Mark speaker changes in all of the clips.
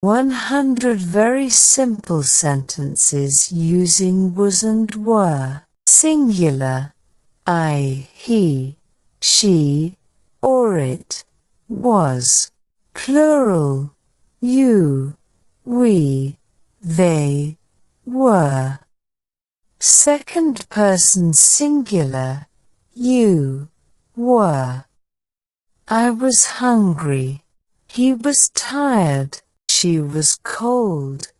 Speaker 1: 100 very simple sentences using was and were. Singular: I, he, she, or it, was. Plural: you, we, they, were. Second person singular: you, were. I was hungry. He was tired. She was cold.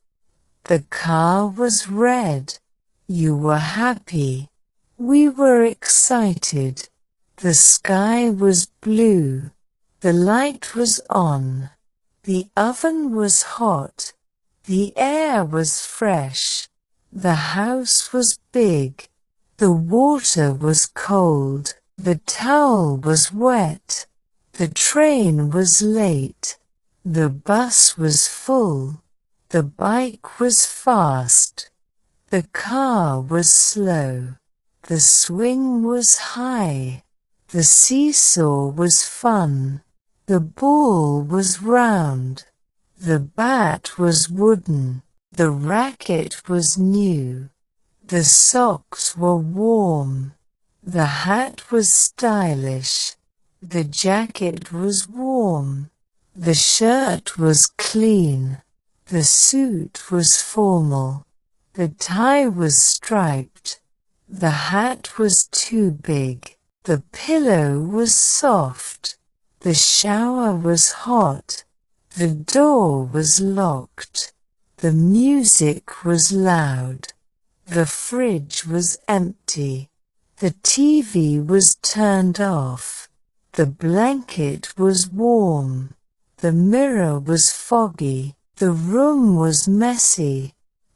Speaker 1: The car was red. You were happy. We were excited. The sky was blue. The light was on. The oven was hot. The air was fresh. The house was big. The water was cold. The towel was wet. The train was late. The bus was full. The bike was fast. The car was slow. The swing was high. The seesaw was fun. The ball was round. The bat was wooden. The racket was new. The socks were warm. The hat was stylish. The jacket was warm. The shirt was clean. The suit was formal. The tie was striped. The hat was too big. The pillow was soft. The shower was hot. The door was locked. The music was loud. The fridge was empty. The TV was turned off. The blanket was warm. The mirror was foggy. The room was messy.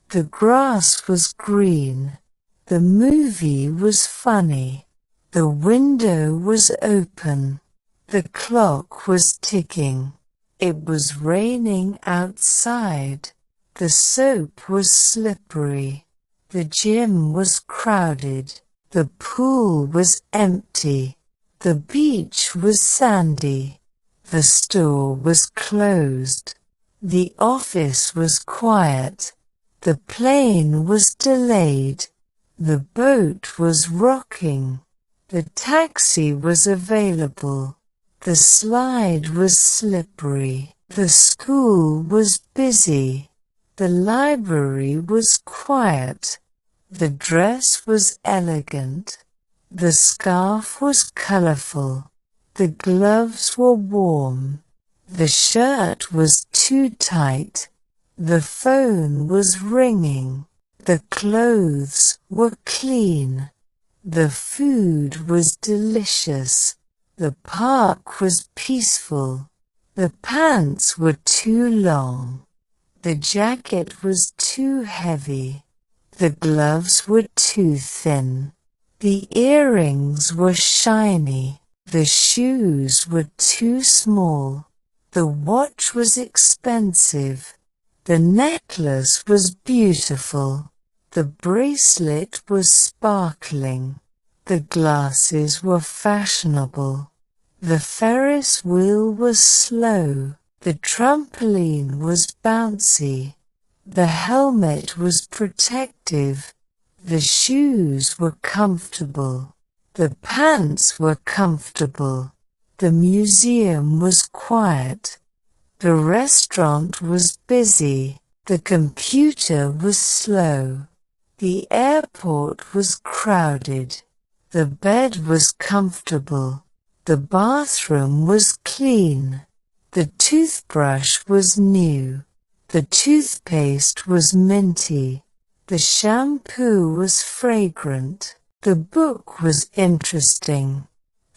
Speaker 1: The grass was green. The movie was funny. The window was open. The clock was ticking. It was raining outside. The soap was slippery. The gym was crowded. The pool was empty. The beach was sandy. The store was closed. The office was quiet. The plane was delayed. The boat was rocking. The taxi was available. The slide was slippery. The school was busy. The library was quiet. The dress was elegant. The scarf was colorful. The gloves were warm. The shirt was too tight. The phone was ringing. The clothes were clean. The food was delicious. The park was peaceful. The pants were too long. The jacket was too heavy. The gloves were too thin. The earrings were shiny. The shoes were too small. The watch was expensive. The necklace was beautiful. The bracelet was sparkling. The glasses were fashionable. The Ferris wheel was slow. The trampoline was bouncy. The helmet was protective. The shoes were comfortable. The pants were comfortable. The museum was quiet. The restaurant was busy. The computer was slow. The airport was crowded. The bed was comfortable. The bathroom was clean. The toothbrush was new. The toothpaste was minty. The shampoo was fragrant. The book was interesting.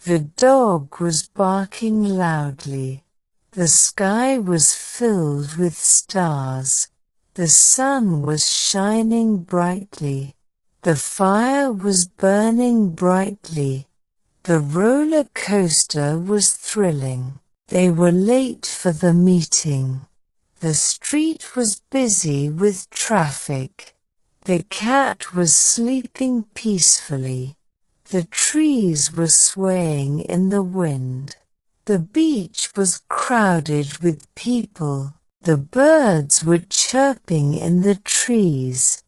Speaker 1: The dog was barking loudly. The sky was filled with stars. The sun was shining brightly. The fire was burning brightly. The roller coaster was thrilling. They were late for the meeting. The street was busy with traffic. The cat was sleeping peacefully. The trees were swaying in the wind. The beach was crowded with people. The birds were chirping in the trees.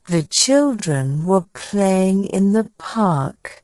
Speaker 1: The children were playing in the park.